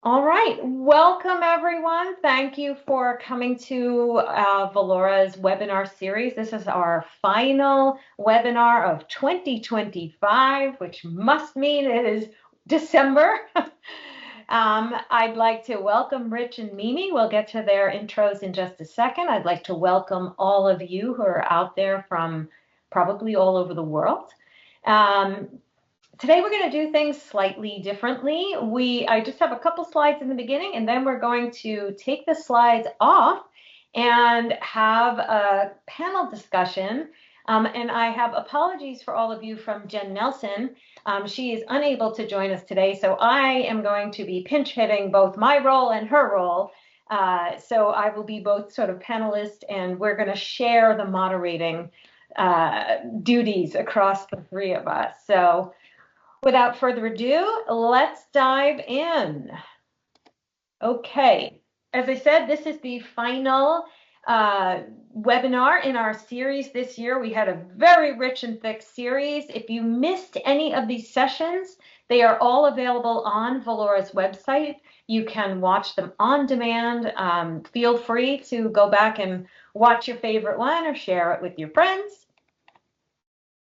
All right, welcome everyone. Thank you for coming to Valora's webinar series. This is our final webinar of 2025, which must mean it is December. I'd like to welcome Rich and Mimi. We'll get to their intros in just a second. I'd like to welcome all of you who are out there from probably all over the world. Today we're going to do things slightly differently. I just have a couple slides in the beginning, and then we're going to take the slides off and have a panel discussion. And I have apologies for all of you from Jen Nelson. She is unable to join us today, so I am going to be pinch hitting both my role and her role. So I will be both sort of panelist, and we're going to share the moderating duties across the three of us. So without further ado, let's dive in. Okay, as I said, this is the final webinar in our series this year. We had a very rich and thick series. If you missed any of these sessions, they are all available on Valora's website. You can watch them on demand. Feel free to go back and watch your favorite one or share it with your friends.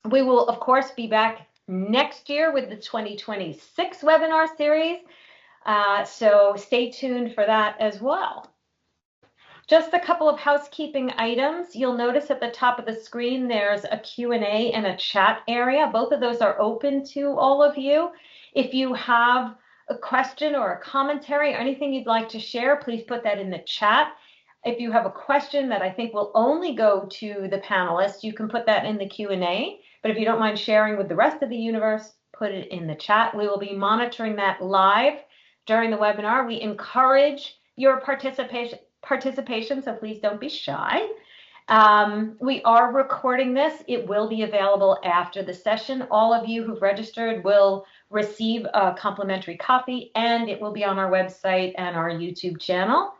We will, of course, be back next year with the 2026 webinar series. So stay tuned for that as well. Just a couple of housekeeping items. You'll notice at the top of the screen there's a Q&A and a chat area. Both of those are open to all of you. If you have a question or a commentary or anything you'd like to share, please put that in the chat. If you have a question that I think will only go to the panelists, you can put that in the Q&A. But if you don't mind sharing with the rest of the universe, put it in the chat. We will be monitoring that live during the webinar. We encourage your participation, so please don't be shy. We are recording this. It will be available after the session. All of you who've registered will receive a complimentary copy, and it will be on our website and our YouTube channel.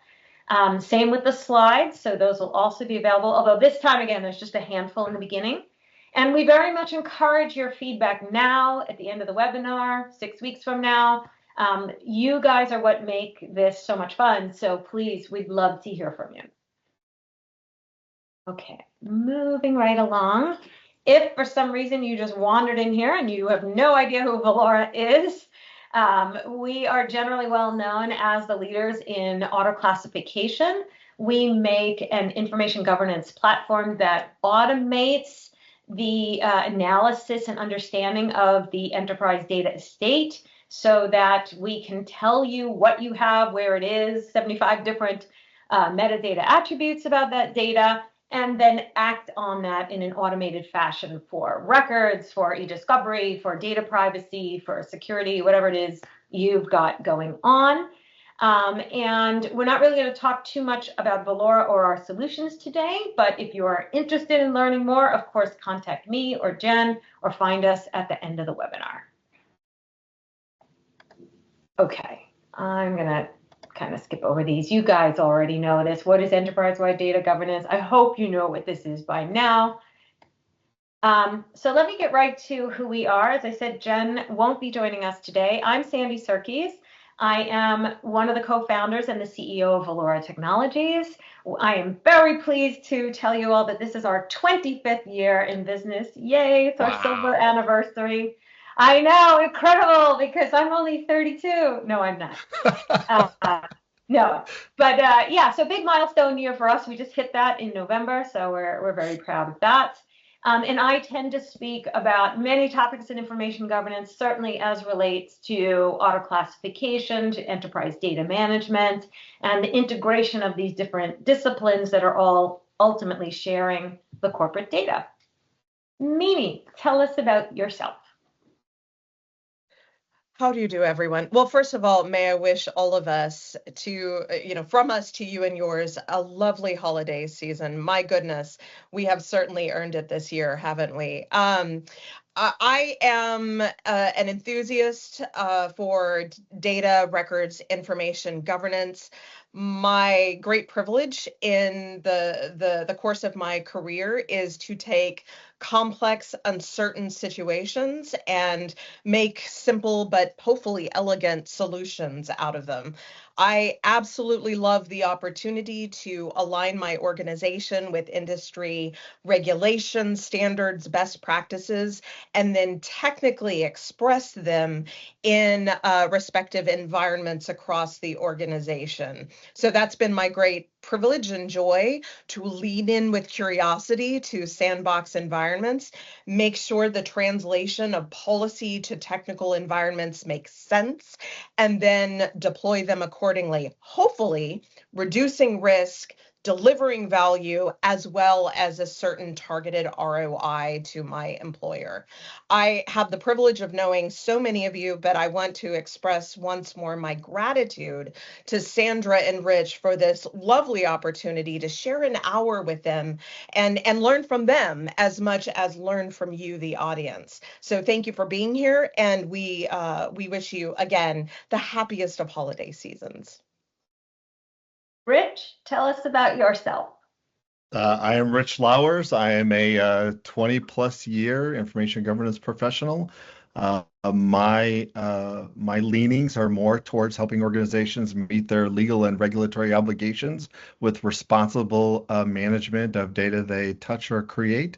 Same with the slides, so those will also be available, although this time, again, there's just a handful in the beginning. And we very much encourage your feedback now, at the end of the webinar, 6 weeks from now. You guys are what make this so much fun, so please, we'd love to hear from you. Okay, moving right along. If for some reason you just wandered in here and you have no idea who Valora is, we are generally well known as the leaders in AutoClassification. We make an information governance platform that automates the analysis and understanding of the enterprise data estate so that we can tell you what you have, where it is, 75 different metadata attributes about that data, and then act on that in an automated fashion for records, for e-discovery, for data privacy, for security, whatever it is you've got going on. And we're not really going to talk too much about Valora or our solutions today, but if you are interested in learning more, of course, contact me or Jen or find us at the end of the webinar. Okay, I'm going to kind of skip over these. You guys already know this. What is enterprise-wide data governance? I hope you know what this is by now. So let me get right to who we are. As I said, Jen won't be joining us today. I'm Sandy Surkis. I am one of the co-founders and the CEO of Valora Technologies. I am very pleased to tell you all that this is our 25th year in business. Yay, it's our silver anniversary. I know, incredible, because I'm only 32. No, I'm not. No, but yeah, so big milestone year for us. We just hit that in November, so we're very proud of that. And I tend to speak about many topics in information governance, certainly as relates to auto-classification, to enterprise data management, and the integration of these different disciplines that are all ultimately sharing the corporate data. Mimi, tell us about yourself. How do you do, everyone? Well, first of all, may I wish all of us to, from us to you and yours, a lovely holiday season. My goodness, we have certainly earned it this year, haven't we? I am an enthusiast for data, records, information governance. My great privilege in the course of my career is to take complex, uncertain situations and make simple but hopefully elegant solutions out of them. I absolutely love the opportunity to align my organization with industry regulations, standards, best practices, and then technically express them in respective environments across the organization. So that's been my great privilege and joy, to lean in with curiosity to sandbox environments, make sure the translation of policy to technical environments makes sense, and then deploy them accordingly, hopefully reducing risk, delivering value, as well as a certain targeted ROI to my employer. I have the privilege of knowing so many of you, but I want to express once more my gratitude to Sandra and Rich for this lovely opportunity to share an hour with them and learn from them as much as learn from you, the audience. So thank you for being here, and we wish you again the happiest of holiday seasons. Rich, tell us about yourself. I am Rich Lowers. I am a 20 plus year information governance professional. My leanings are more towards helping organizations meet their legal and regulatory obligations with responsible management of data they touch or create.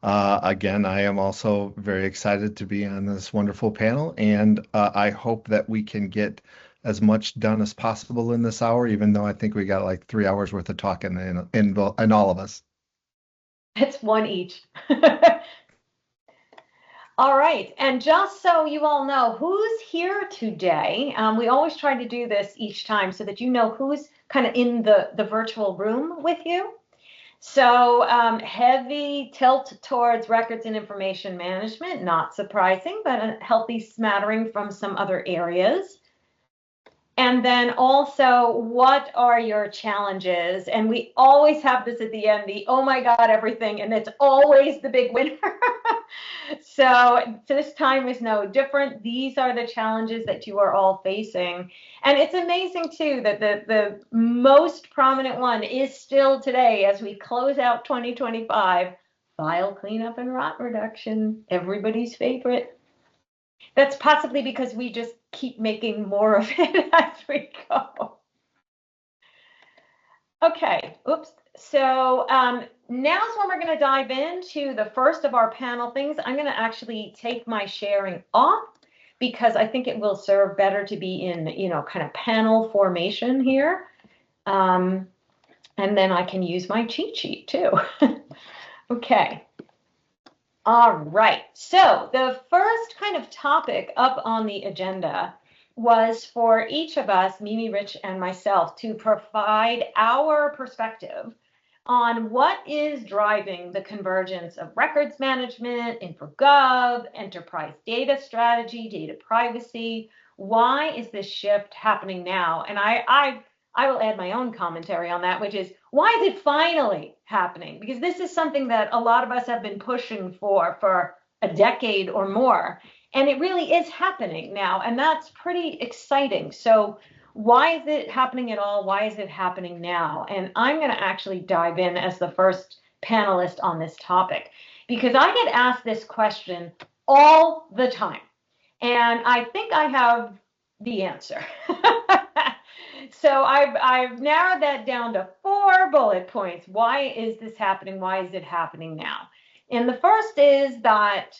Again, I am also very excited to be on this wonderful panel, and I hope that we can get as much done as possible in this hour, even though I think we got like 3 hours worth of talking in all of us. It's one each. All right, and just so you all know who's here today, we always try to do this each time so that you know who's kind of in the virtual room with you. So heavy tilt towards records and information management, not surprising, but a healthy smattering from some other areas. And then also, what are your challenges? And we always have this at the end, the oh my God, everything, and it's always the big winner. So this time is no different. These are the challenges that you are all facing. And it's amazing too that the most prominent one is still today as we close out 2025, file cleanup and rot reduction, everybody's favorite. That's possibly because we just keep making more of it as we go. Okay, oops. So now's when we're going to dive into the first of our panel things. I'm going to actually take my sharing off because I think it will serve better to be in, kind of panel formation here. And then I can use my cheat sheet too. Okay. All right, so the first kind of topic up on the agenda was for each of us, Mimi, Rich, and myself, to provide our perspective on what is driving the convergence of records management, InfoGov, enterprise data strategy, data privacy. Why is this shift happening now? And I will add my own commentary on that, which is, why is it finally happening? Because this is something that a lot of us have been pushing for a decade or more, and it really is happening now, and that's pretty exciting. So why is it happening at all? Why is it happening now? And I'm going to actually dive in as the first panelist on this topic, because I get asked this question all the time, and I think I have the answer. So I've narrowed that down to 4 bullet points. Why is this happening? Why is it happening now? And the first is that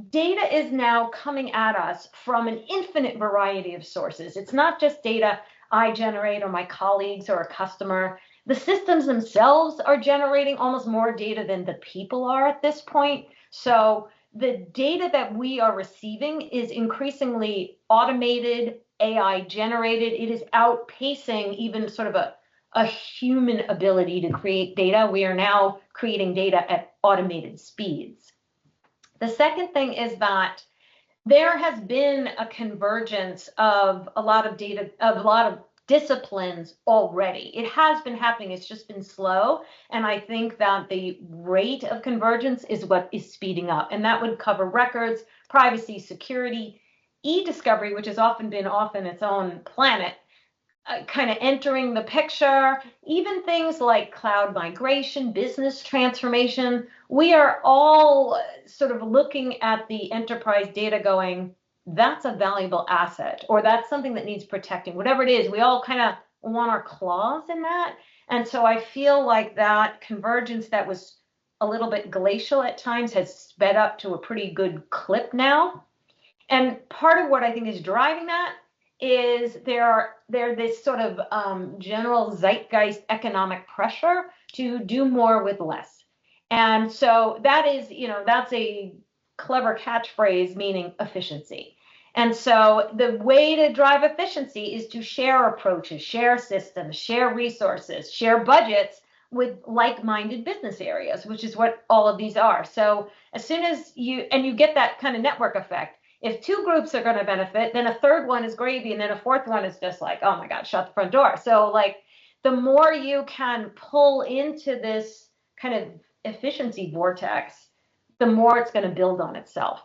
data is now coming at us from an infinite variety of sources. It's not just data I generate or my colleagues or a customer. The systems themselves are generating almost more data than the people are at this point. So the data that we are receiving is increasingly automated, AI generated. It is outpacing even sort of a human ability to create data. We are now creating data at automated speeds. The second thing is that there has been a convergence of a lot of data, of a lot of disciplines already. It has been happening, it's just been slow. And I think that the rate of convergence is what is speeding up. And that would cover records, privacy, security, e-discovery, which has often been off in its own planet, kind of entering the picture, even things like cloud migration, business transformation. We are all sort of looking at the enterprise data going, that's a valuable asset, or that's something that needs protecting, whatever it is. We all kind of want our claws in that. And so I feel like that convergence that was a little bit glacial at times has sped up to a pretty good clip now. And part of what I think is driving that is there this sort of general zeitgeist economic pressure to do more with less. And so that is, that's a clever catchphrase meaning efficiency. And so the way to drive efficiency is to share approaches, share systems, share resources, share budgets with like-minded business areas, which is what all of these are. So as soon as you get that kind of network effect, if two groups are going to benefit, then a third one is gravy, and then a fourth one is just like, oh my God, shut the front door. So like the more you can pull into this kind of efficiency vortex, the more it's going to build on itself.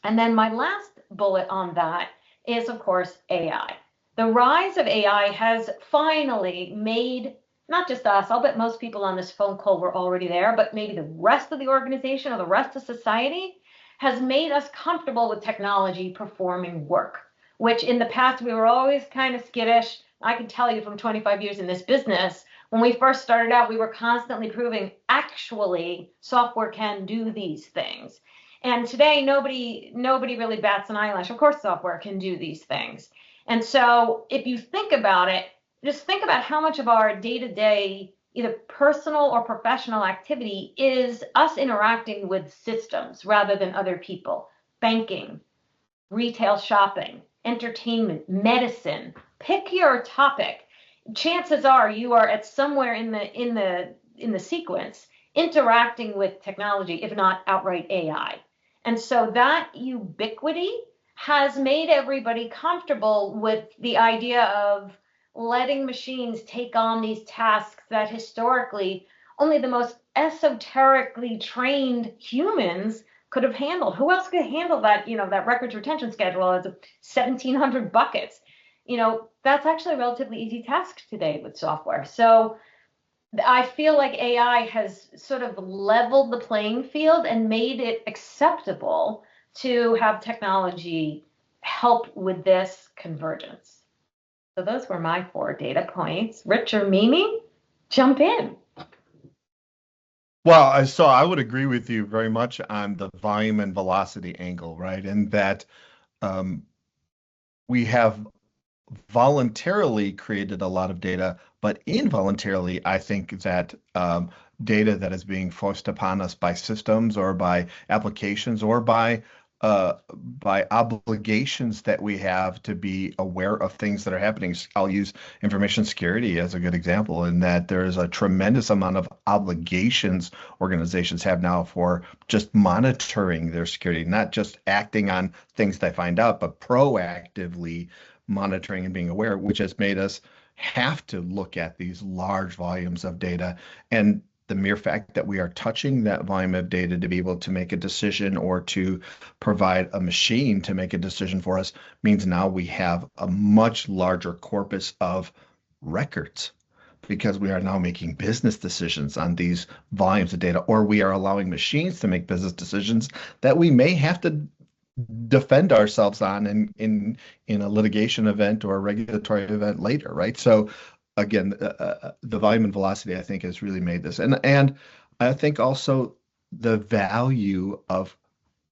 And then my last bullet on that is, of course, AI. The rise of AI has finally made not just us, I'll bet most people on this phone call were already there, but maybe the rest of the organization or the rest of society has made us comfortable with technology performing work, which in the past we were always kind of skittish. I can tell you from 25 years in this business, when we first started out, we were constantly proving actually software can do these things. And today, nobody really bats an eyelash. Of course, software can do these things. And so if you think about it, just think about how much of our day-to-day, either personal or professional activity is us interacting with systems rather than other people. Banking, retail shopping, entertainment, medicine. Pick your topic. Chances are you are at somewhere in the sequence interacting with technology, if not outright AI. And so that ubiquity has made everybody comfortable with the idea of letting machines take on these tasks that historically only the most esoterically trained humans could have handled. Who else could handle that, that records retention schedule as 1,700 buckets? That's actually a relatively easy task today with software. So I feel like AI has sort of leveled the playing field and made it acceptable to have technology help with this convergence. So those were my 4 data points. Rich or Mimi, jump in. Well, so I would agree with you very much on the volume and velocity angle, right? And that we have voluntarily created a lot of data, but involuntarily, I think that data that is being forced upon us by systems or by applications or by obligations that we have to be aware of things that are happening. I'll use information security as a good example, in that there is a tremendous amount of obligations organizations have now for just monitoring their security, not just acting on things they find out, but proactively monitoring and being aware, which has made us have to look at these large volumes of data. And the mere fact that we are touching that volume of data to be able to make a decision or to provide a machine to make a decision for us means now we have a much larger corpus of records, because we are now making business decisions on these volumes of data, or we are allowing machines to make business decisions that we may have to defend ourselves on in a litigation event or a regulatory event later, right? So again, the volume and velocity, I think, has really made this. And I think also the value of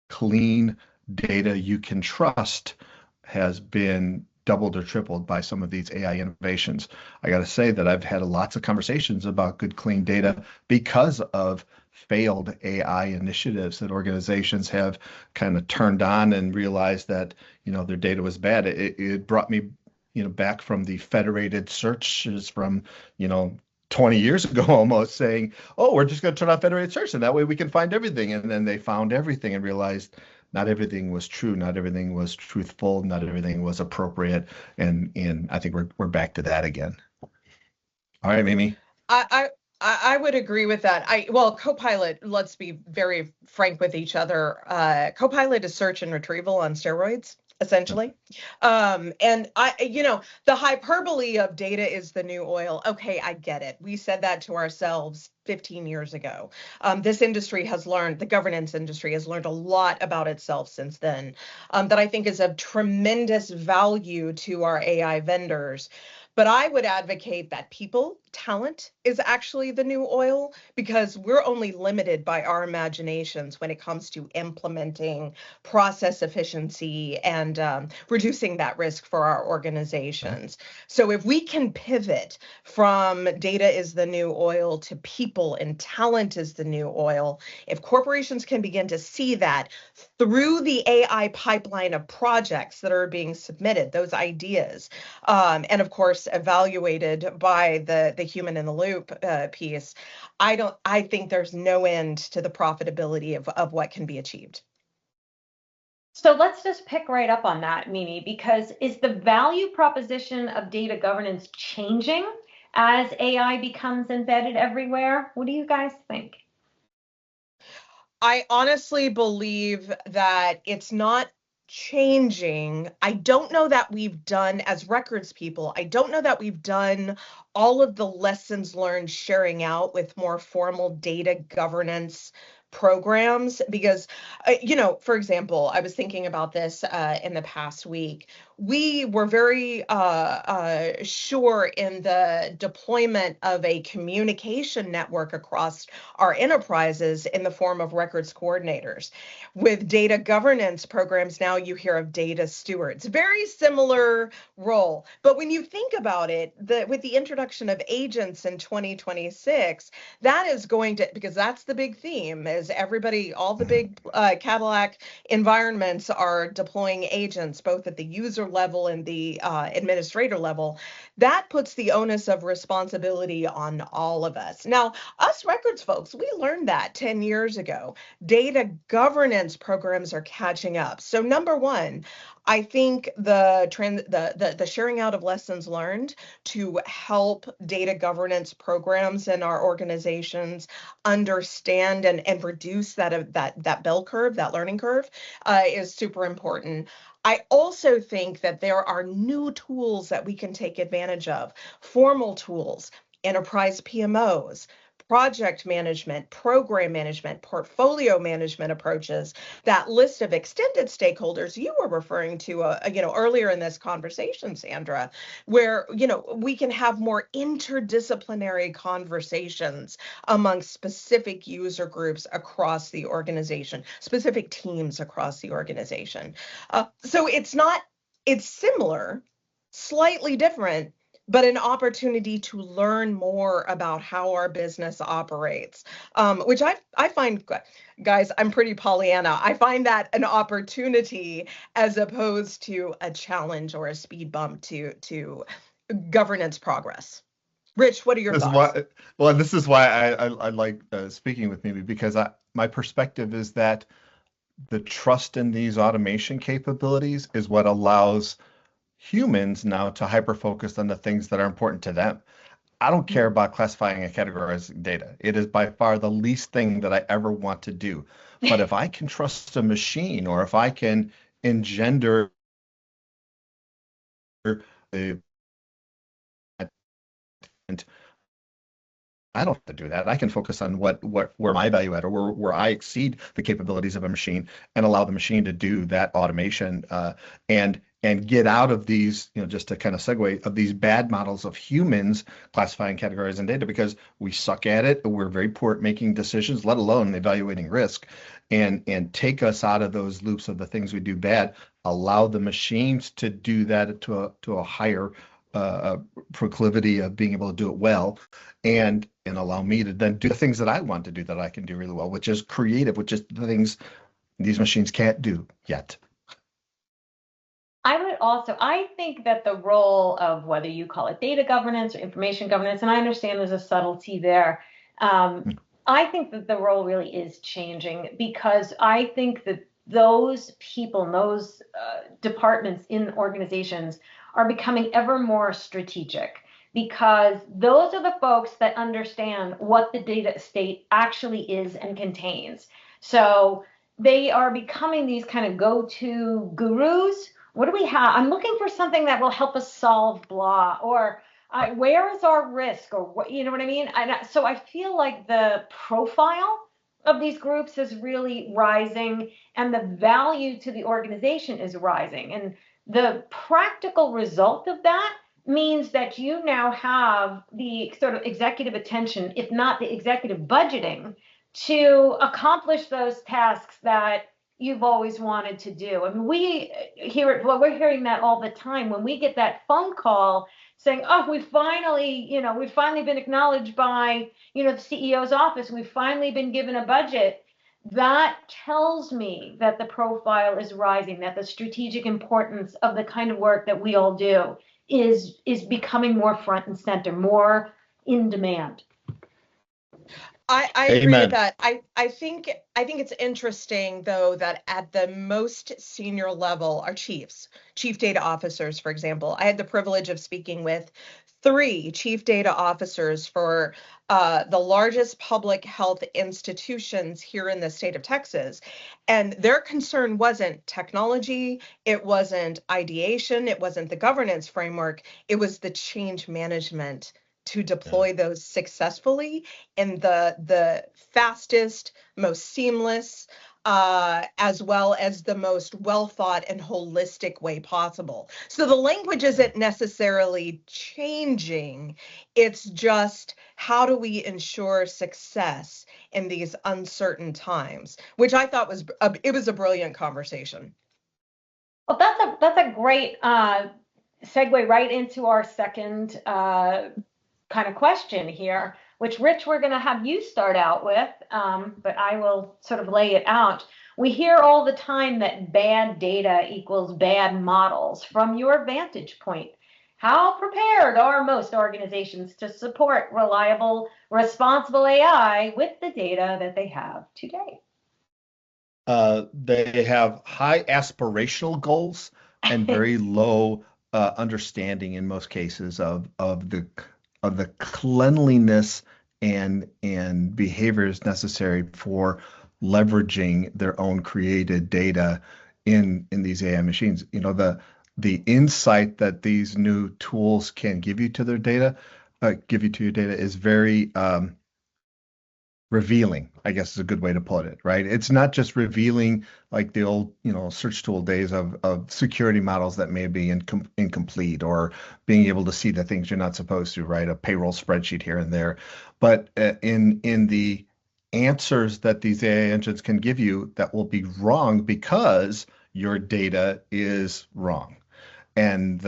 clean data you can trust has been doubled or tripled by some of these AI innovations. I got to say that I've had lots of conversations about good, clean data because of failed AI initiatives that organizations have kind of turned on and realized that, their data was bad. It brought me, back from the federated searches from, 20 years ago almost, saying, oh, we're just going to turn on federated search and that way we can find everything. And then they found everything and realized not everything was true, not everything was truthful, not everything was appropriate. And I think we're back to that again. All right, Mimi. I would agree with that. Copilot, let's be very frank with each other. Copilot is search and retrieval on steroids. essentially. And the hyperbole of data is the new oil. Okay, I get it. We said that to ourselves 15 years ago. This industry has learned, the governance industry has learned a lot about itself since then, that I think is of tremendous value to our AI vendors. But I would advocate that people, talent is actually the new oil, because we're only limited by our imaginations when it comes to implementing process efficiency and reducing that risk for our organizations. So if we can pivot from data is the new oil to people and talent is the new oil, if corporations can begin to see that through the AI pipeline of projects that are being submitted, those ideas, and of course evaluated by the human in the loop piece, I think there's no end to the profitability of what can be achieved. So let's just pick right up on that, Mimi, because is the value proposition of data governance changing as AI becomes embedded everywhere? What do you guys think? I honestly believe that it's not changing. I don't know that we've done, as records people, I don't know that we've done all of the lessons learned sharing out with more formal data governance programs, because for example, I was thinking about this in the past week. We were very sure in the deployment of a communication network across our enterprises in the form of records coordinators. With data governance programs, now you hear of data stewards. Very similar role. But when you think about it, with the introduction of agents in 2026, that is going to, because that's the big theme, is everybody, all the big Cadillac environments are deploying agents, both at the user level and the administrator level. That puts the onus of responsibility on all of us. Now, us records folks, we learned that 10 years ago. Data governance programs are catching up. So number one, I think the sharing out of lessons learned to help data governance programs in our organizations understand and reduce that bell curve, that learning curve, is super important. I also think that there are new tools that we can take advantage of, formal tools, enterprise PMOs, project management, program management, portfolio management approaches. That list of extended stakeholders you were referring to, earlier in this conversation, Sandra, where we can have more interdisciplinary conversations among specific user groups across the organization, specific teams across the organization. So it's similar, slightly different, but an opportunity to learn more about how our business operates, which I find, guys, I'm pretty Pollyanna. I find that an opportunity as opposed to a challenge or a speed bump to governance progress. Rich, what are your thoughts? This is why I like speaking with Mimi, because my perspective is that the trust in these automation capabilities is what allows humans now to hyper focus on the things that are important to them. I don't care about classifying and categorizing data. It is by far the least thing that I ever want to do. But if I can trust a machine, or if I can engender a I don't have to do that. I can focus on where my value add, or where I exceed the capabilities of a machine, and allow the machine to do that automation, and get out of these, just to kind of segue, of these bad models of humans classifying, categorizing data, because we suck at it. We're very poor at making decisions, let alone evaluating risk, and take us out of those loops of the things we do bad. Allow the machines to do that to a higher proclivity of being able to do it well, and allow me to then do the things that I want to do, that I can do really well, which is creative, which is the things these machines can't do yet. I think that the role of, whether you call it data governance or information governance, and I understand there's a subtlety there, I think that the role really is changing, because I think that those people and those departments in organizations are becoming ever more strategic, because those are the folks that understand what the data estate actually is and contains. So they are becoming these kind of go-to gurus What do we have? I'm looking for something that will help us solve blah, or where is our risk, or what, you know what I mean? So I feel like the profile of these groups is really rising, and the value to the organization is rising. And the practical result of that means that you now have the sort of executive attention, if not the executive budgeting, to accomplish those tasks that you've always wanted to do. I mean, we're hearing that all the time when we get that phone call saying, "Oh, we've finally been acknowledged by, the CEO's office. We've finally been given a budget." That tells me that the profile is rising, that the strategic importance of the kind of work that we all do is becoming more front and center, more in demand. I agree with Amen. that. I think it's interesting though that at the most senior level, our chief data officers, for example, I had the privilege of speaking with 3 chief data officers for the largest public health institutions here in the state of Texas. And their concern wasn't technology, it wasn't ideation, it wasn't the governance framework, it was the change management to deploy those successfully in the fastest, most seamless, as well as the most well thought and holistic way possible. So the language isn't necessarily changing. It's just how do we ensure success in these uncertain times, which I thought was a brilliant conversation. Well, that's a great segue right into our second kind of question here, which, Rich, we're going to have you start out with, but I will sort of lay it out. We hear all the time that bad data equals bad models. From your vantage point, how prepared are most organizations to support reliable, responsible AI with the data that they have today? They have high aspirational goals and very low understanding in most cases of the cleanliness and behaviors necessary for leveraging their own created data in these AI machines. The insight that these new tools can give you to their data, give you to your data is very revealing, I guess is a good way to put it, right? It's not just revealing like the old, search tool days of security models that may be incomplete, or being able to see the things you're not supposed to, right? A payroll spreadsheet here and there. But in the answers that these AI engines can give you that will be wrong because your data is wrong. And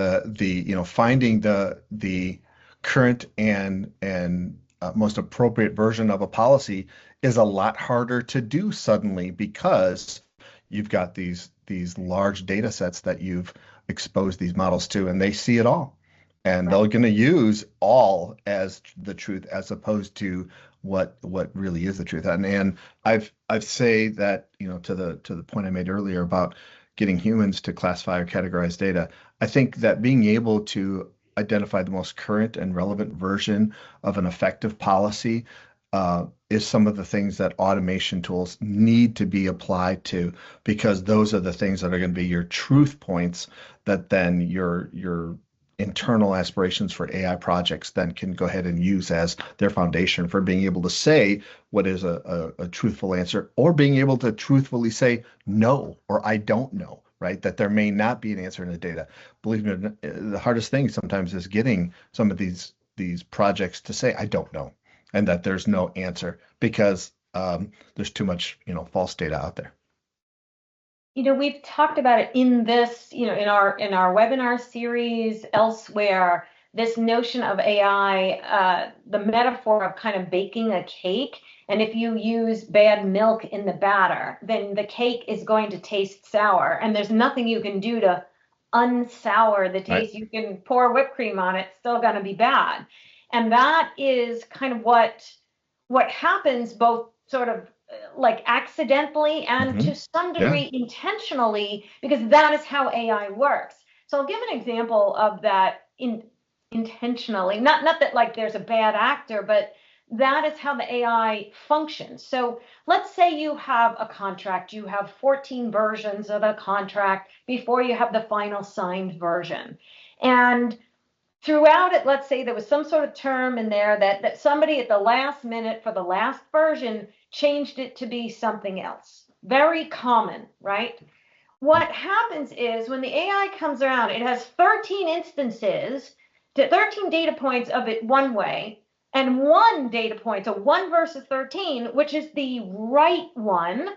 finding the current and most appropriate version of a policy is a lot harder to do suddenly because you've got these large data sets that you've exposed these models to, and they see it all. And they're going to use all as the truth as opposed to what really is the truth. And I've say that, to the point I made earlier about getting humans to classify or categorize data. I think that being able to identify the most current and relevant version of an effective policy is some of the things that automation tools need to be applied to, because those are the things that are going to be your truth points that then your internal aspirations for AI projects then can go ahead and use as their foundation for being able to say what is a truthful answer, or being able to truthfully say no, or I don't know, right? That there may not be an answer in the data. Believe me, the hardest thing sometimes is getting some of these projects to say, I don't know, and that there's no answer because there's too much, false data out there. We've talked about it in this, in our webinar series, elsewhere, this notion of AI, the metaphor of kind of baking a cake. And if you use bad milk in the batter, then the cake is going to taste sour. And there's nothing you can do to unsour the taste. Right. You can pour whipped cream on it, it's still going to be bad. And that is kind of what happens, both sort of like accidentally and to some degree intentionally, because that is how AI works. So I'll give an example of that intentionally. Not that like there's a bad actor, but that is how the AI functions. So let's say you have a contract, you have 14 versions of a contract before you have the final signed version. And throughout it, let's say there was some sort of term in there that somebody at the last minute for the last version changed it to be something else. Very common, right? What happens is when the AI comes around, it has 13 instances, 13 data points of it one way, and one data point, so 1 versus 13, which is the right one,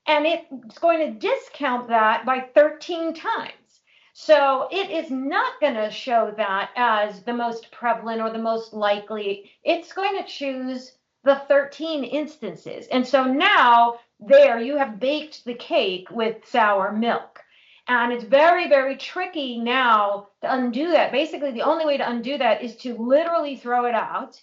and it's going to discount that by 13 times. So it is not going to show that as the most prevalent or the most likely. It's going to choose the 13 instances. And so now there you have baked the cake with sour milk. And it's very, very tricky now to undo that. Basically, the only way to undo that is to literally throw it out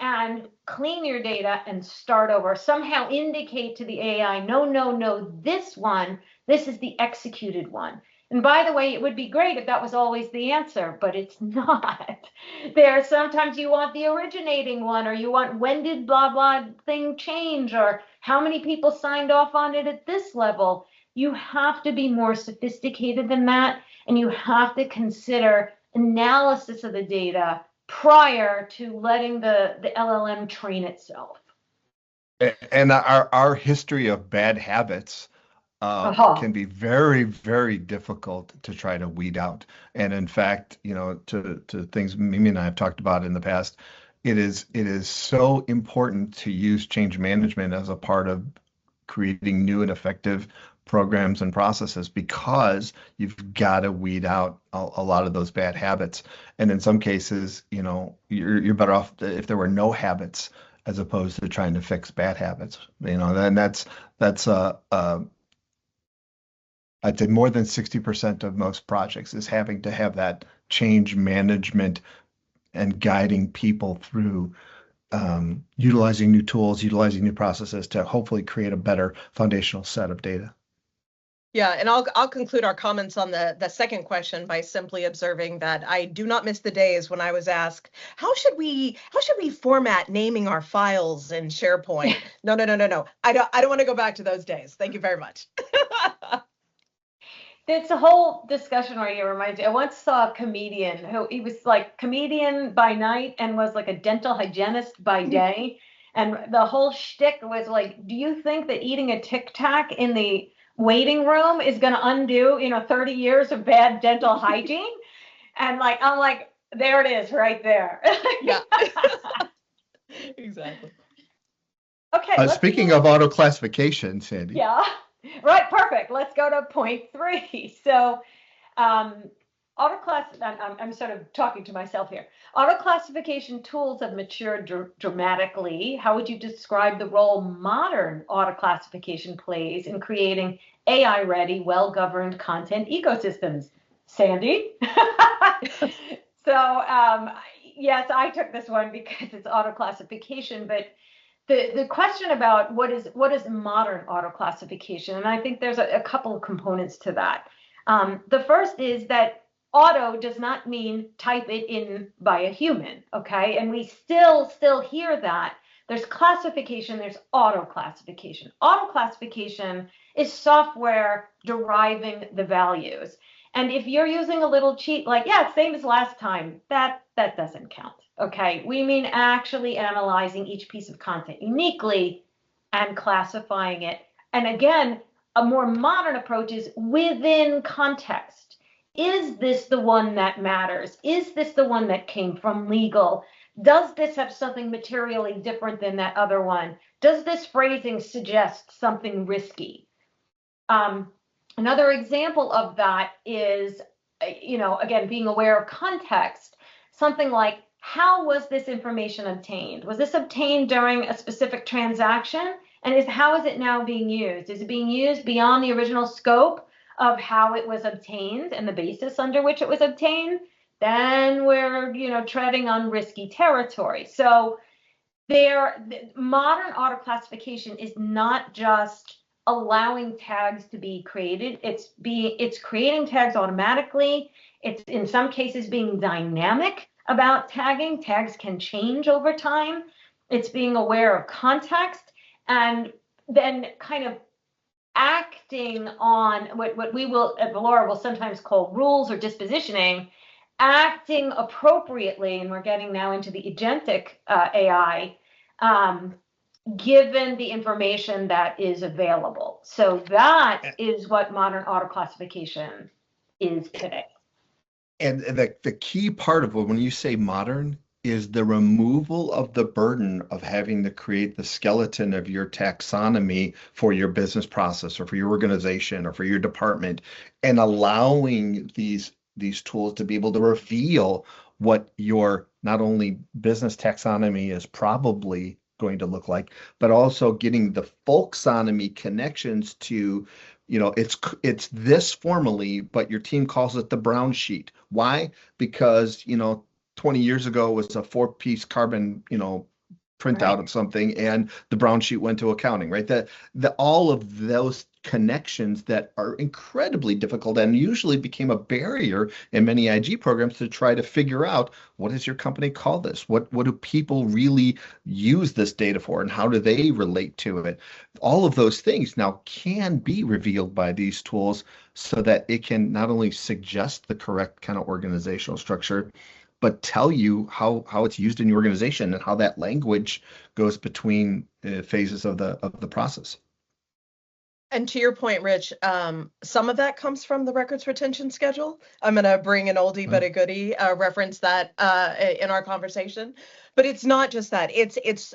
and clean your data and start over. Somehow indicate to the AI, no, no, no, this is the executed one. And by the way, it would be great if that was always the answer, but it's not. There, sometimes you want the originating one, or you want when did blah, blah thing change, or how many people signed off on it at this level. You have to be more sophisticated than that, and you have to consider analysis of the data prior to letting the LLM train itself. And our history of bad habits can be very, very difficult to try to weed out. And in fact, to things Mimi and I have talked about in the past, it is so important to use change management as a part of creating new and effective programs and processes, because you've got to weed out a lot of those bad habits. And in some cases, you're better off if there were no habits as opposed to trying to fix bad habits. Then that's I'd say more than 60% of most projects is having to have that change management and guiding people through utilizing new tools, utilizing new processes to hopefully create a better foundational set of data. Yeah, and I'll conclude our comments on the second question by simply observing that I do not miss the days when I was asked, how should we format naming our files in SharePoint? No. I don't want to go back to those days. Thank you very much. It's a whole discussion right here. Reminds me, I once saw a comedian who he was like comedian by night and was like a dental hygienist by day. And the whole shtick was like, do you think that eating a Tic Tac in the waiting room is going to undo 30 years of bad dental hygiene? And I'm like, there it is right there. Yeah. Exactly. Okay. Speaking of auto classification, Sandy. Yeah. Right. Perfect. Let's go to point 3. So, I'm sort of talking to myself here. Auto classification tools have matured dramatically. How would you describe the role modern auto classification plays in creating AI-ready, well-governed content ecosystems? Sandy? So, yes, I took this one because it's auto classification, but the question about what is modern auto classification, and I think there's a couple of components to that. The first is that auto does not mean type it in by a human, okay? And we still hear that. There's classification, there's auto classification. Auto classification is software deriving the values. And if you're using a little cheat, like, yeah, same as last time, that doesn't count, okay? We mean actually analyzing each piece of content uniquely and classifying it. And again, a more modern approach is within context. Is this the one that matters? Is this the one that came from legal? Does this have something materially different than that other one? Does this phrasing suggest something risky? Another example of that is, again, being aware of context. Something like, how was this information obtained? Was this obtained during a specific transaction? And how is it now being used? Is it being used beyond the original scope of how it was obtained and the basis under which it was obtained? Then we're, treading on risky territory. So modern auto classification is not just allowing tags to be created. It's creating tags automatically. It's in some cases being dynamic about tagging. Tags can change over time. It's being aware of context and then kind of acting on what we will at Valora will sometimes call rules or dispositioning, acting appropriately, and we're getting now into the agentic AI, given the information that is available. So that is what modern auto classification is today. And the key part of it, when you say modern, is the removal of the burden of having to create the skeleton of your taxonomy for your business process or for your organization or for your department, and allowing these tools to be able to reveal what your not only business taxonomy is probably going to look like, but also getting the folksonomy connections to, it's this formally, but your team calls it the brown sheet. Why? Because 20 years ago it was a 4-piece carbon printout of something, and the brown sheet went to accounting, right? The all of those connections that are incredibly difficult and usually became a barrier in many IG programs to try to figure out, what does your company call this? What do people really use this data for, and how do they relate to it? All of those things now can be revealed by these tools so that it can not only suggest the correct kind of organizational structure, but tell you how it's used in your organization and how that language goes between phases of the process. And to your point, Rich, some of that comes from the records retention schedule. I'm going to bring an oldie but a goodie, reference that in our conversation. But it's not just that. It's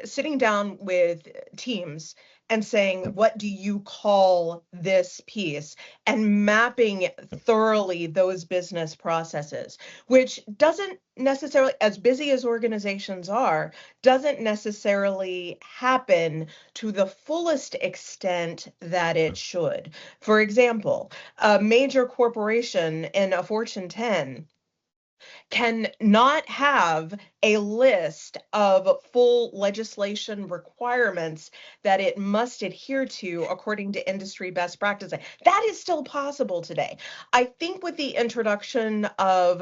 sitting down with teams and saying, what do you call this piece? And mapping thoroughly those business processes, which doesn't necessarily, as busy as organizations are, doesn't necessarily happen to the fullest extent that it should. For example, a major corporation in a Fortune 10 can not have a list of full legislation requirements that it must adhere to according to industry best practices. That is still possible today. I think with the introduction of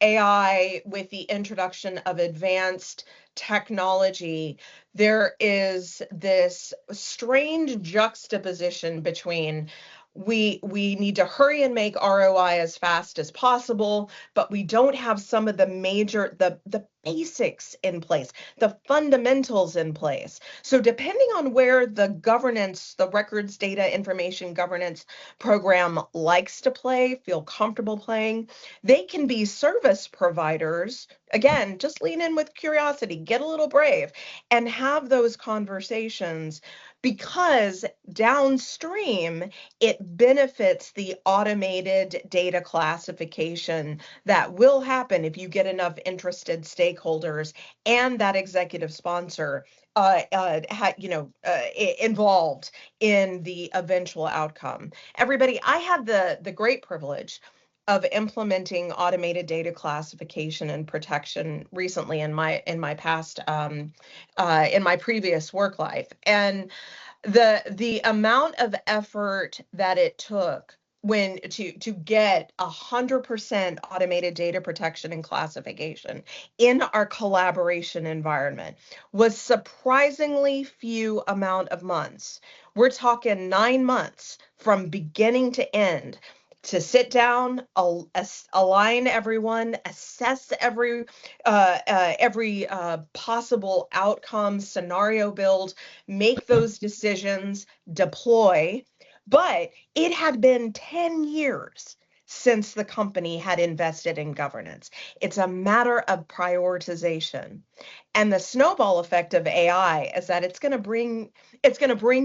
AI, with the introduction of advanced technology, there is this strange juxtaposition between we need to hurry and make ROI as fast as possible, but we don't have some of the major, the basics in place, the fundamentals in place. So depending on where the governance, the records data information governance program likes to play, feel comfortable playing, they can be service providers. Again, just lean in with curiosity, get a little brave, and have those conversations, because downstream it benefits the automated data classification that will happen if you get enough interested stakeholders and that executive sponsor involved in the eventual outcome. Everybody, I had the great privilege of implementing automated data classification and protection recently in my past in my previous work life, and the amount of effort that it took to get 100% automated data protection and classification in our collaboration environment was surprisingly few amount of months. We're talking 9 months from beginning to end to sit down, align everyone, assess every possible outcome, scenario build, make those decisions, deploy. But it had been 10 years since the company had invested in governance. It's a matter of prioritization. And the snowball effect of AI is that it's going to bring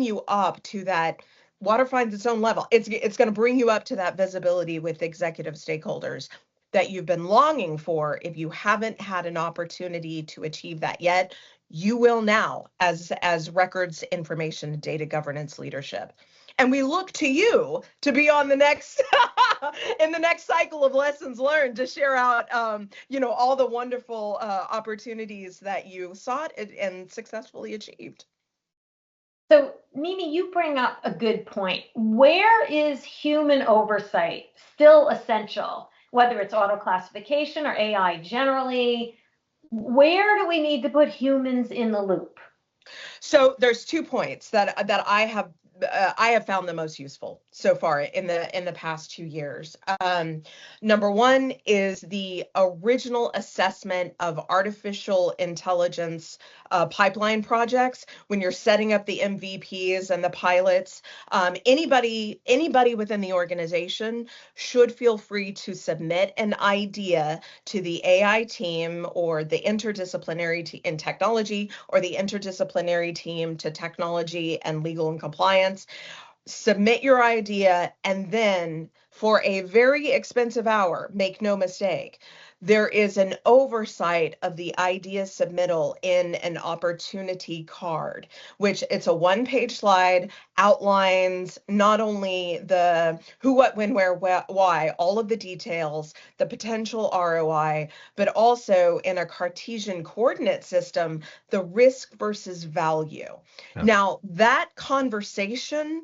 you up to that. Water finds its own level. It's going to bring you up to that visibility with executive stakeholders that you've been longing for. If you haven't had an opportunity to achieve that yet, you will now as records information and data governance leadership. And we look to you to be on the next in the next cycle of lessons learned to share out all the wonderful opportunities that you sought and successfully achieved. So, Mimi, you bring up a good point. Where is human oversight still essential, whether it's auto classification or AI generally? Where do we need to put humans in the loop? So there's 2 points that I have found the most useful so far in the past 2 years. Number one is the original assessment of artificial intelligence pipeline projects when you're setting up the MVPs and the pilots. Anybody within the organization should feel free to submit an idea to the AI team or the interdisciplinary in technology or the interdisciplinary team to technology and legal and compliance. Submit your idea, and then for a very expensive hour, make no mistake, there is an oversight of the idea submittal in an opportunity card, which it's a one-page slide, outlines not only the who, what, when, where, why, all of the details, the potential ROI, but also in a Cartesian coordinate system, the risk versus value. Yeah. Now, that conversation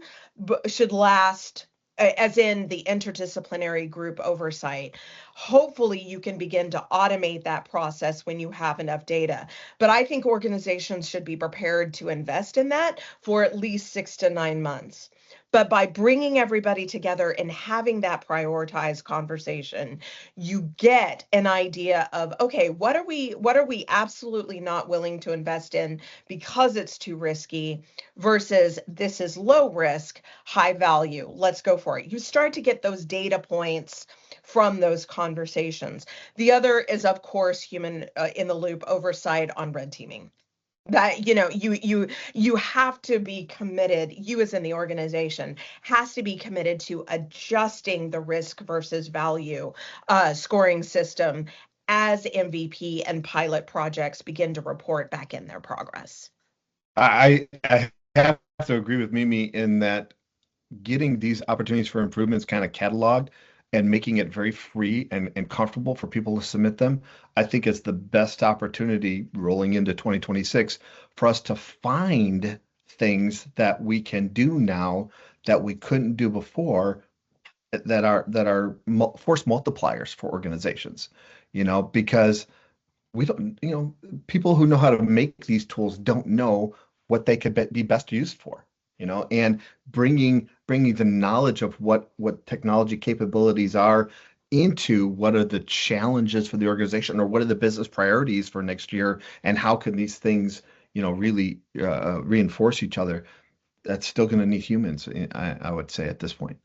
should last, as in the interdisciplinary group oversight. Hopefully you can begin to automate that process when you have enough data. But I think organizations should be prepared to invest in that for at least 6 to 9 months. But by bringing everybody together and having that prioritized conversation, you get an idea of, okay, what are we absolutely not willing to invest in because it's too risky, versus this is low risk, high value. Let's go for it. You start to get those data points from those conversations. The other is, of course, human in the loop oversight on red teaming. That you have to be committed, you as in the organization has to be committed to adjusting the risk versus value scoring system as MVP and pilot projects begin to report back in their progress. I have to agree with Mimi in that getting these opportunities for improvements kind of cataloged and making it very free and comfortable for people to submit them, I think is the best opportunity rolling into 2026 for us to find things that we can do now that we couldn't do before, that are force multipliers for organizations, because we don't, people who know how to make these tools don't know what they could be best used for, and bringing the knowledge of what technology capabilities are into what are the challenges for the organization, or what are the business priorities for next year, and how can these things, really reinforce each other. That's still going to need humans, I would say, at this point.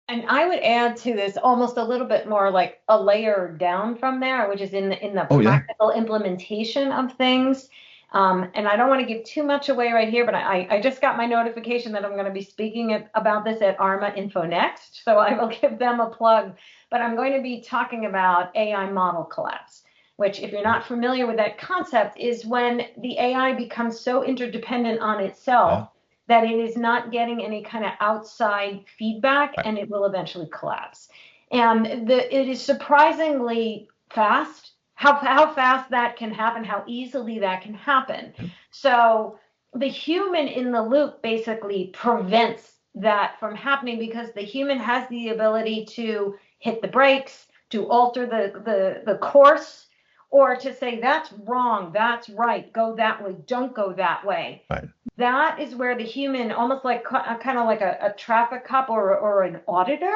And I would add to this almost a little bit more like a layer down from there, which is in the Oh yeah. practical implementation of things. And I don't want to give too much away right here, but I just got my notification that I'm going to be speaking about this at ARMA Info Next, so I will give them a plug. But I'm going to be talking about AI model collapse, which, if you're not familiar with that concept, is when the AI becomes so interdependent on itself that it is not getting any kind of outside feedback, and it will eventually collapse. And it is surprisingly fast how fast that can happen, how easily that can happen. So the human in the loop basically prevents that from happening, because the human has the ability to hit the brakes, to alter the course, or to say that's wrong, that's right, go that way, don't go that way. Right. That is where the human, almost like kind of like a traffic cop or an auditor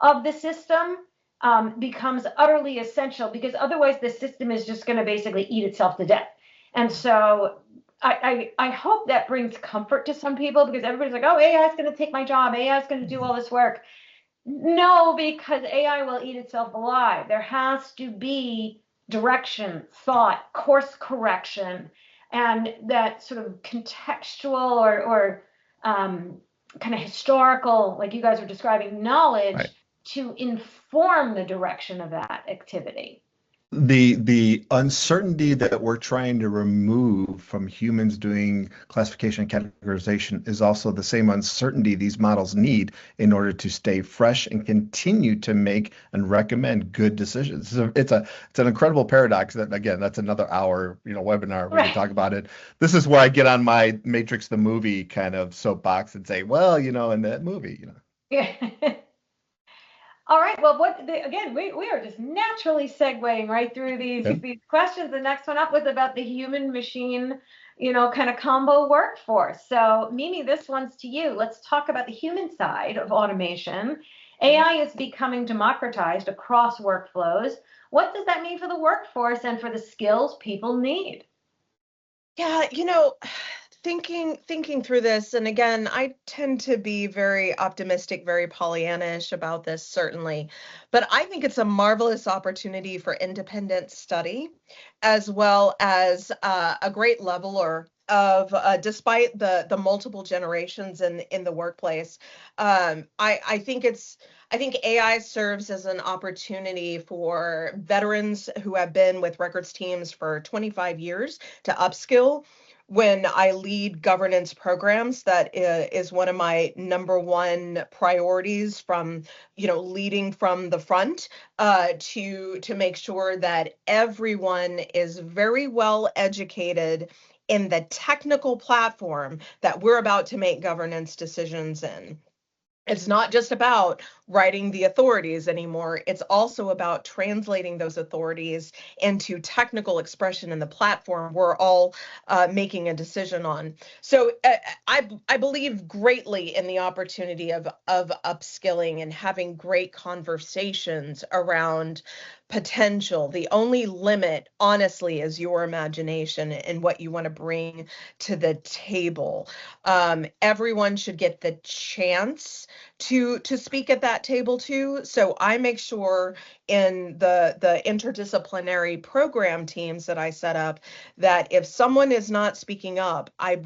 of the system, becomes utterly essential, because otherwise the system is just going to basically eat itself to death. And so I hope that brings comfort to some people, because everybody's like, oh, AI is going to take my job, AI is going to do all this work. No, because AI will eat itself alive. There has to be direction, thought, course correction, and that sort of contextual or kind of historical, like you guys are describing, knowledge to inform the direction of that activity. The uncertainty that we're trying to remove from humans doing classification and categorization is also the same uncertainty these models need in order to stay fresh and continue to make and recommend good decisions. So it's an incredible paradox that, again, that's another hour, webinar we can talk about it. This is where I get on my Matrix the movie kind of soapbox and say, well, in that movie, Yeah. All right. Well, again, we are just naturally segueing right through Yeah. these questions. The next one up was about the human machine, kind of combo workforce. So, Mimi, this one's to you. Let's talk about the human side of automation. AI is becoming democratized across workflows. What does that mean for the workforce and for the skills people need? Yeah, thinking through this, and again, I tend to be very optimistic, very Pollyannish about this, certainly. But I think it's a marvelous opportunity for independent study, as well as a great leveler of, despite the multiple generations in the workplace. I think AI serves as an opportunity for veterans who have been with records teams for 25 years to upskill. When I lead governance programs, that is one of my number one priorities, from leading from the front, to make sure that everyone is very well educated in the technical platform that we're about to make governance decisions in. It's not just about writing the authorities anymore. It's also about translating those authorities into technical expression in the platform we're all making a decision on. So I believe greatly in the opportunity of upskilling and having great conversations around potential. The only limit, honestly, is your imagination and what you want to bring to the table. Everyone should get the chance to speak at that table too. So I make sure in the interdisciplinary program teams that I set up, that if someone is not speaking up, I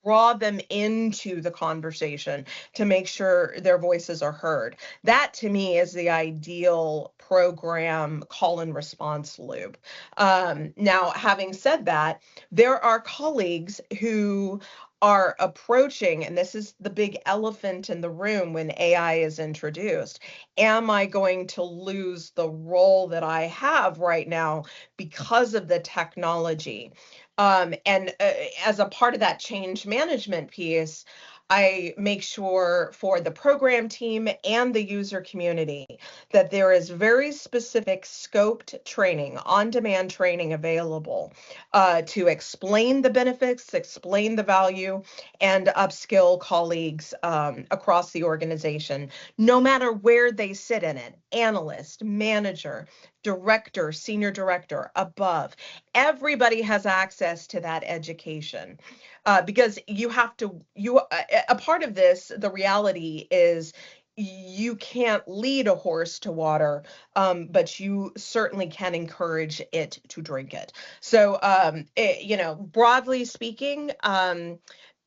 draw them into the conversation to make sure their voices are heard. That to me is the ideal program call and response loop. Now, having said that, there are colleagues who are approaching, and this is the big elephant in the room when AI is introduced. Am I going to lose the role that I have right now because of the technology? And as a part of that change management piece, I make sure for the program team and the user community that there is very specific scoped training, on-demand training available to explain the benefits, explain the value, and upskill colleagues across the organization, no matter where they sit in it, analyst, manager, director, senior director, above. Everybody has access to that education, because a part of this, the reality is, you can't lead a horse to water, but you certainly can encourage it to drink it. So, broadly speaking,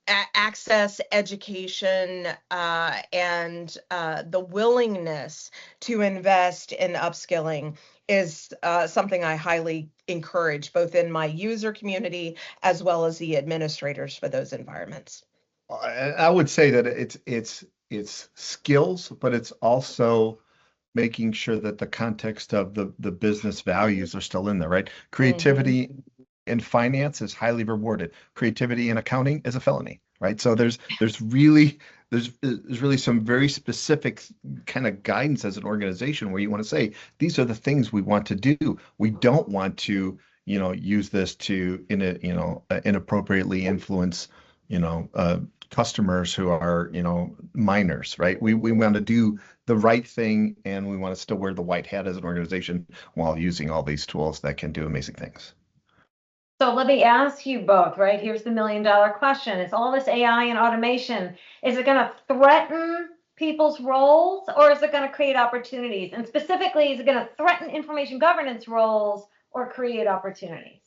access, education, and the willingness to invest in upskilling is something I highly encourage, both in my user community as well as the administrators for those environments. I would say that it's skills, but it's also making sure that the context of the business values are still in there, right? Creativity in finance is highly rewarded. Creativity in accounting is a felony, right? So there's really some very specific kind of guidance as an organization where you want to say these are the things we want to do. We don't want to, use this to inappropriately influence, customers who are, minors, right? We want to do the right thing, and we want to still wear the white hat as an organization while using all these tools that can do amazing things. So let me ask you both, right? Here's the $1,000,000 question. Is all this AI and automation, is it going to threaten people's roles, or is it going to create opportunities? And specifically, is it going to threaten information governance roles or create opportunities?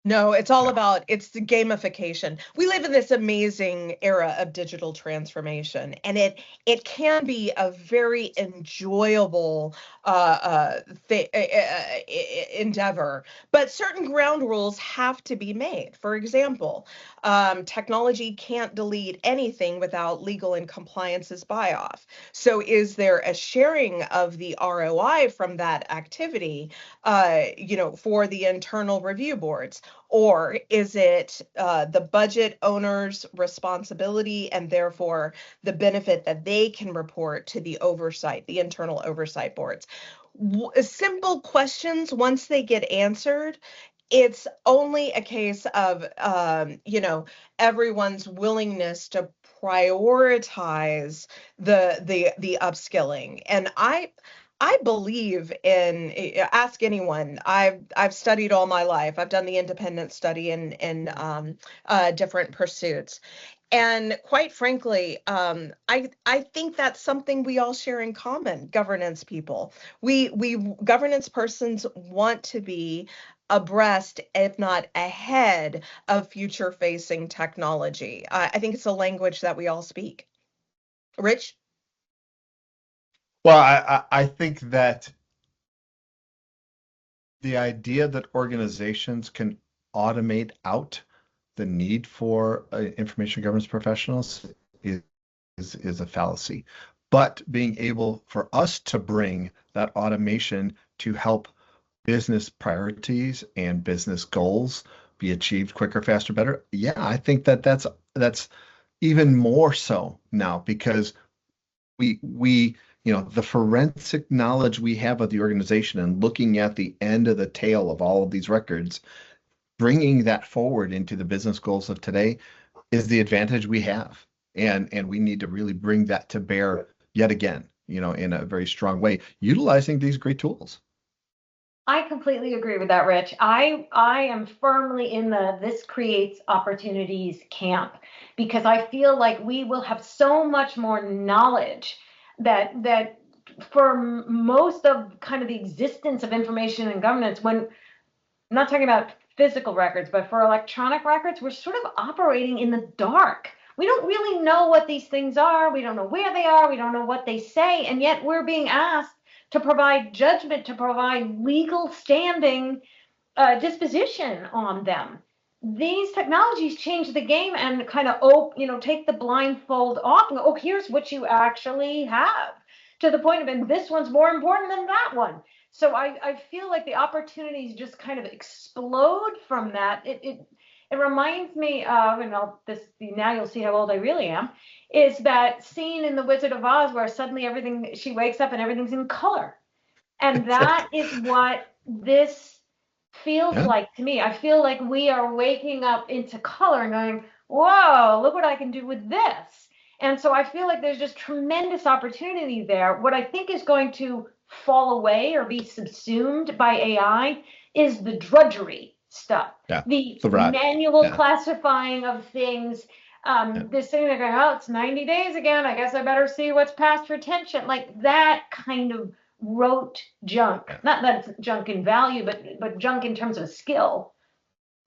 No, it's all about, it's the gamification. We live in this amazing era of digital transformation, and it can be a very enjoyable endeavor, but certain ground rules have to be made. For example, technology can't delete anything without legal and compliance's buy-off. So is there a sharing of the ROI from that activity, for the internal review boards? Or is it the budget owner's responsibility and therefore the benefit that they can report to the oversight, the internal oversight boards? Simple questions, once they get answered, it's only a case of, everyone's willingness to prioritize the upskilling. And I believe in, ask anyone. I've studied all my life. I've done the independent study in different pursuits. And quite frankly, I think that's something we all share in common, governance people. We governance persons want to be abreast, if not ahead, of future-facing technology. I think it's a language that we all speak. Rich? Well, I think that the idea that organizations can automate out the need for information governance professionals is a fallacy. But being able for us to bring that automation to help business priorities and business goals be achieved quicker, faster, better, yeah, I think that's even more so now because we the forensic knowledge we have of the organization and looking at the end of the tail of all of these records, bringing that forward into the business goals of today is the advantage we have. And we need to really bring that to bear yet again, in a very strong way, utilizing these great tools. I completely agree with that, Rich. I am firmly in the this creates opportunities camp because I feel like we will have so much more knowledge that for most of kind of the existence of information and governance, when I'm not talking about physical records, but for electronic records, we're sort of operating in the dark. We don't really know what these things are. We don't know where they are. We don't know what they say. And yet we're being asked to provide judgment, to provide legal standing disposition on them. These technologies change the game and kind of, take the blindfold off and go, oh, here's what you actually have, to the point of, and this one's more important than that one. So I feel like the opportunities just kind of explode from that. It reminds me of, and now you'll see how old I really am, is that scene in The Wizard of Oz where suddenly she wakes up and everything's in color. And that is what this feels like to me. I feel like we are waking up into color and going, whoa, look what I can do with this. And so I feel like there's just tremendous opportunity there. What I think is going to fall away or be subsumed by AI is the drudgery stuff, the manual classifying of things. This thing they're going, oh, it's 90 days again. I guess I better see what's past retention. Like that kind of rote junk. Not that it's junk in value, but junk in terms of skill.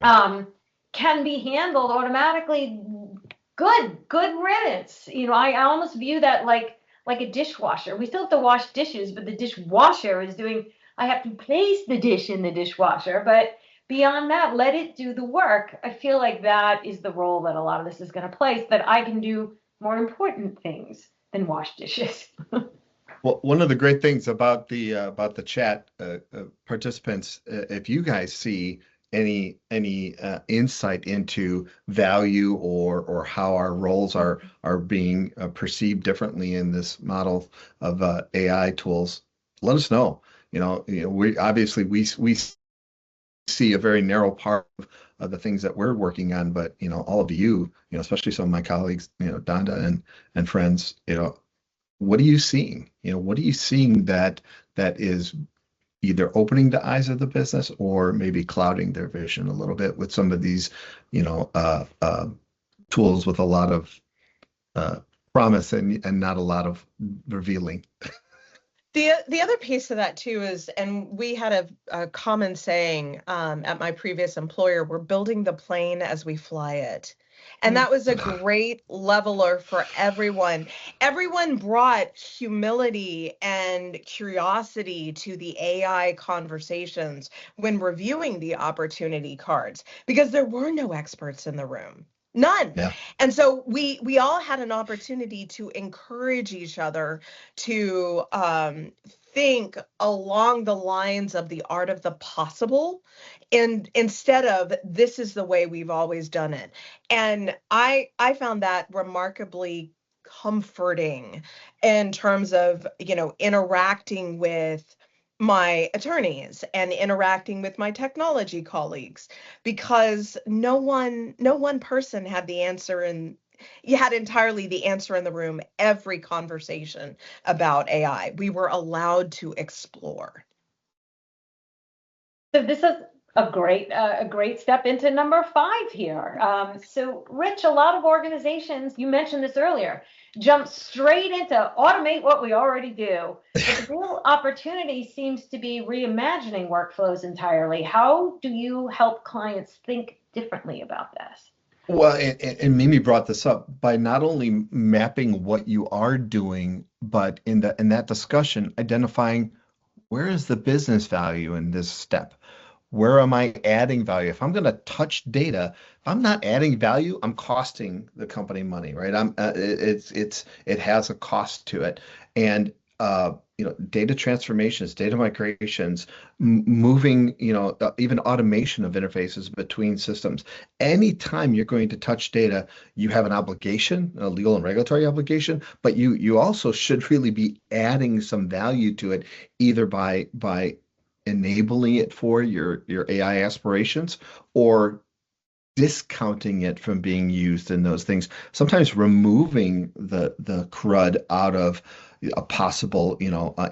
Can be handled automatically. Good riddance. I almost view that like a dishwasher. We still have to wash dishes, but the dishwasher is doing. I have to place the dish in the dishwasher, but beyond that, let it do the work. I feel like that is the role that a lot of this is going to play, that I can do more important things than wash dishes. Well, one of the great things about the chat participants, if you guys see any insight into value or how our roles are being perceived differently in this model of AI tools, let us know. We obviously we see a very narrow part of the things that we're working on, but all of you, especially some of my colleagues, Donda and friends, what are you seeing? What are you seeing that is either opening the eyes of the business or maybe clouding their vision a little bit with some of these, tools with a lot of promise and not a lot of revealing? The other piece of that too is, and we had a common saying at my previous employer, we're building the plane as we fly it. And that was a great leveler for everyone. Everyone brought humility and curiosity to the AI conversations when reviewing the opportunity cards, because there were no experts in the room. None. Yeah. And so we all had an opportunity to encourage each other to think along the lines of the art of the possible, and instead of this is the way we've always done it. And I found that remarkably comforting in terms of, interacting with my attorneys and interacting with my technology colleagues, because no one person had the answer, and you had entirely the answer in the room every conversation about AI. We were allowed to explore. So this is a great step into number 5 here. So Rich, a lot of organizations, you mentioned this earlier, jump straight into automate what we already do. But the real opportunity seems to be reimagining workflows entirely. How do you help clients think differently about this? Well, and Mimi brought this up by not only mapping what you are doing, but in that discussion, identifying where is the business value in this step? Where am I adding value? If I'm going to touch data, if I'm not adding value, I'm costing the company money, right? It has a cost to it, and data transformations, data migrations, moving, even automation of interfaces between systems. Anytime you're going to touch data, you have an obligation, a legal and regulatory obligation, but you also should really be adding some value to it, either by enabling it for your AI aspirations, or discounting it from being used in those things. Sometimes removing the crud out of a possible,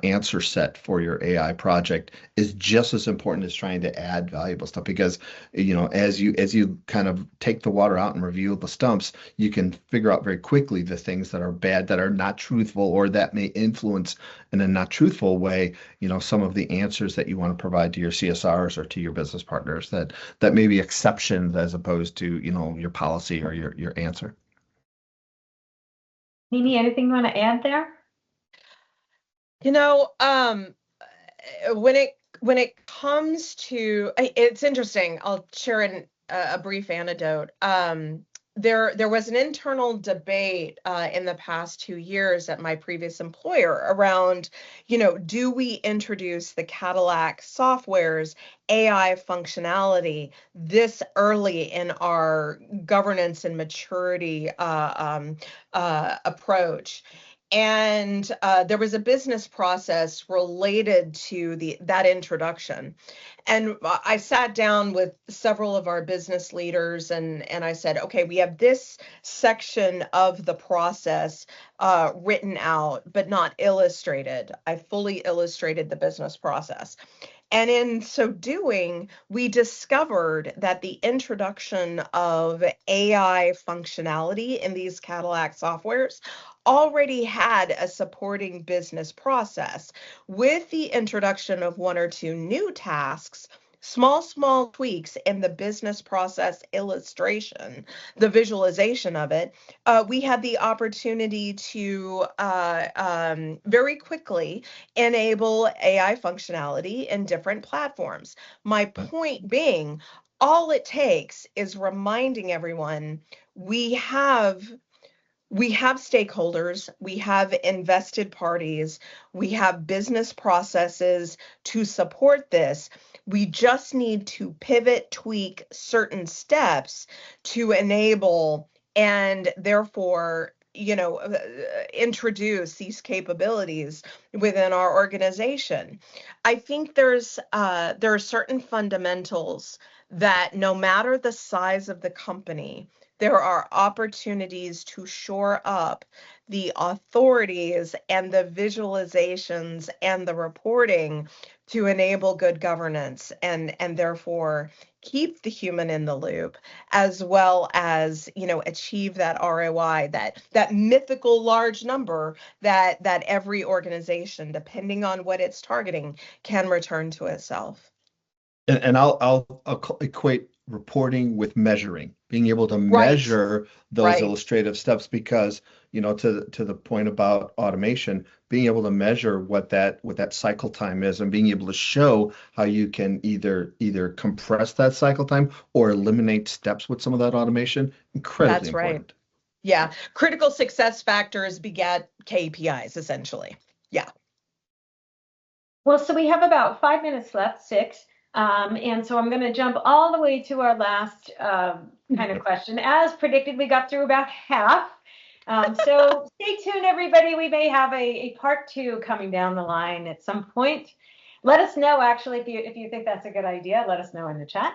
answer set for your AI project is just as important as trying to add valuable stuff. Because, as you kind of take the water out and review the stumps, you can figure out very quickly the things that are bad, that are not truthful, or that may influence in a not truthful way, some of the answers that you want to provide to your CSRs or to your business partners, that may be exceptions as opposed to, your policy or your answer. Mimi, anything you want to add there? You know, when it comes to, it's interesting. I'll share a brief anecdote. There was an internal debate in the past 2 years at my previous employer around, do we introduce the Cadillac software's AI functionality this early in our governance and maturity approach? And there was a business process related to that introduction. And I sat down with several of our business leaders, and I said, okay, we have this section of the process written out, but not illustrated. I fully illustrated the business process. And in so doing, we discovered that the introduction of AI functionality in these Cadillac softwares already had a supporting business process. With the introduction of one or two new tasks, small tweaks in the business process illustration, the visualization of it, we had the opportunity to very quickly enable AI functionality in different platforms. My point being, all it takes is reminding everyone we have stakeholders, we have invested parties, we have business processes to support this. We just need to pivot, tweak certain steps to enable and therefore, introduce these capabilities within our organization. I think there are certain fundamentals that no matter the size of the company, there are opportunities to shore up the authorities and the visualizations and the reporting to enable good governance, and therefore keep the human in the loop, as well as achieve that ROI, that mythical large number that every organization, depending on what it's targeting, can return to itself. And I'll equate reporting with measuring, being able to Right. measure those Right. illustrative steps, because, to the point about automation, being able to measure what that cycle time is, and being able to show how you can either compress that cycle time or eliminate steps with some of that automation, incredibly That's right. important. Yeah. Critical success factors beget KPIs, essentially. Yeah. Well, so we have about 5 minutes left, 6. And so I'm going to jump all the way to our last kind of question. As predicted, we got through about half. So stay tuned, everybody. We may have a part 2 coming down the line at some point. Let us know, actually, if you think that's a good idea. Let us know in the chat.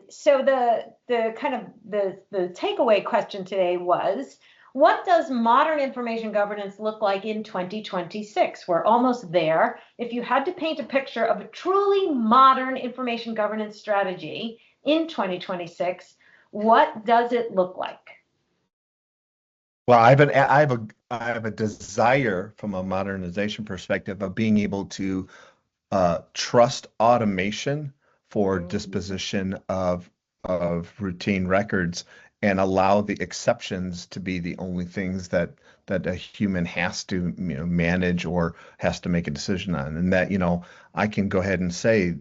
So the kind of the takeaway question today was, what does modern information governance look like in 2026? We're almost there. If you had to paint a picture of a truly modern information governance strategy in 2026, what does it look like? Well, I have a desire from a modernization perspective of being able to trust automation for disposition of routine records and allow the exceptions to be the only things that a human has to manage or has to make a decision on. And that, I can go ahead and say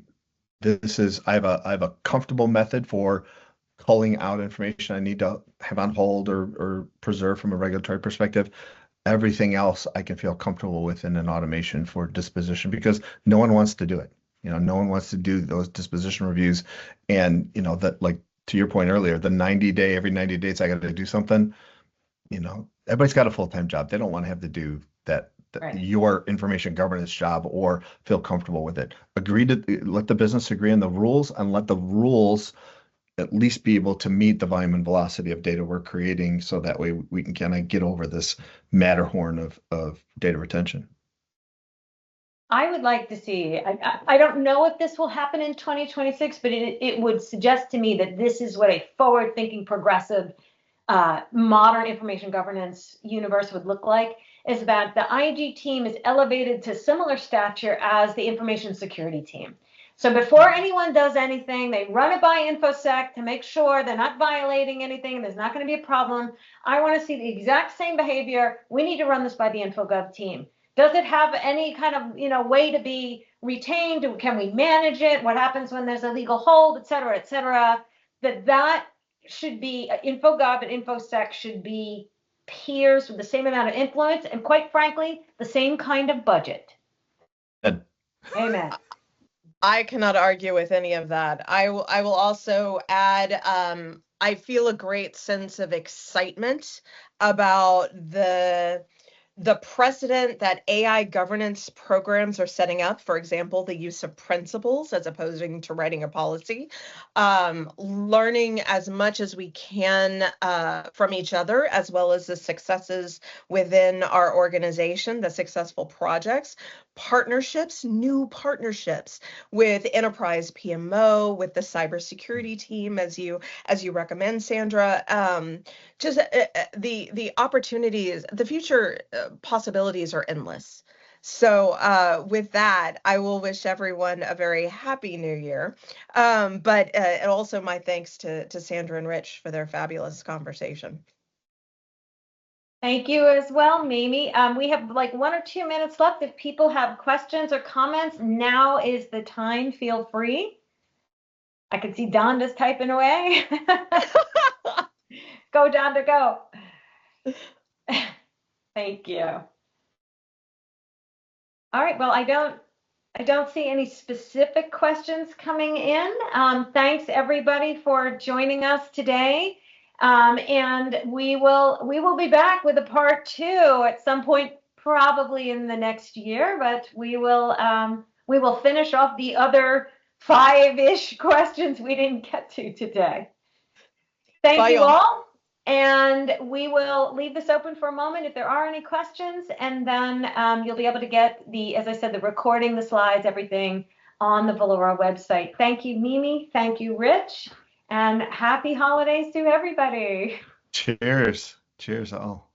I have a comfortable method for culling out information I need to have on hold or preserve from a regulatory perspective. Everything else I can feel comfortable with in an automation for disposition because no one wants to do it. No one wants to do those disposition reviews. And, that, like, to your point earlier, every 90 days I got to do something, everybody's got a full-time job. They don't want to have to do that, Right. your information governance job or feel comfortable with it. Let the business agree on the rules and let the rules at least be able to meet the volume and velocity of data we're creating so that way we can kind of get over this Matterhorn of data retention. I would like to see, I don't know if this will happen in 2026, but it would suggest to me that this is what a forward-thinking, progressive, modern information governance universe would look like, is that the IG team is elevated to similar stature as the information security team. So before anyone does anything, they run it by InfoSec to make sure they're not violating anything, there's not going to be a problem. I want to see the exact same behavior. We need to run this by the InfoGov team. Does it have any kind of way to be retained? Can we manage it? What happens when there's a legal hold, et cetera, et cetera? That should be InfoGov and InfoSec should be peers with the same amount of influence and, quite frankly, the same kind of budget. Amen. I cannot argue with any of that. I will also add, I feel a great sense of excitement about the precedent that AI governance programs are setting up, for example, the use of principles as opposed to writing a policy, learning as much as we can from each other, as well as the successes within our organization, the successful projects, partnerships, new partnerships with enterprise PMO, with the cybersecurity team, as you recommend, Sandra. Just the opportunities, the future possibilities are endless. So with that, I will wish everyone a very happy new year. But and also my thanks to Sandra and Rich for their fabulous conversation. Thank you as well, Mimi. We have like 1 or 2 minutes left. If people have questions or comments, now is the time. Feel free. I can see Donda's typing away. Go, Donda, go. Thank you. All right. Well, I don't see any specific questions coming in. Thanks everybody for joining us today. And we will be back with a part 2 at some point, probably in the next year, but we will finish off the other 5-ish questions we didn't get to today. Thank you all. And we will leave this open for a moment if there are any questions, and then you'll be able to get as I said, the recording, the slides, everything on the Valora website. Thank you, Mimi. Thank you, Rich. And happy holidays to everybody. Cheers. Cheers all.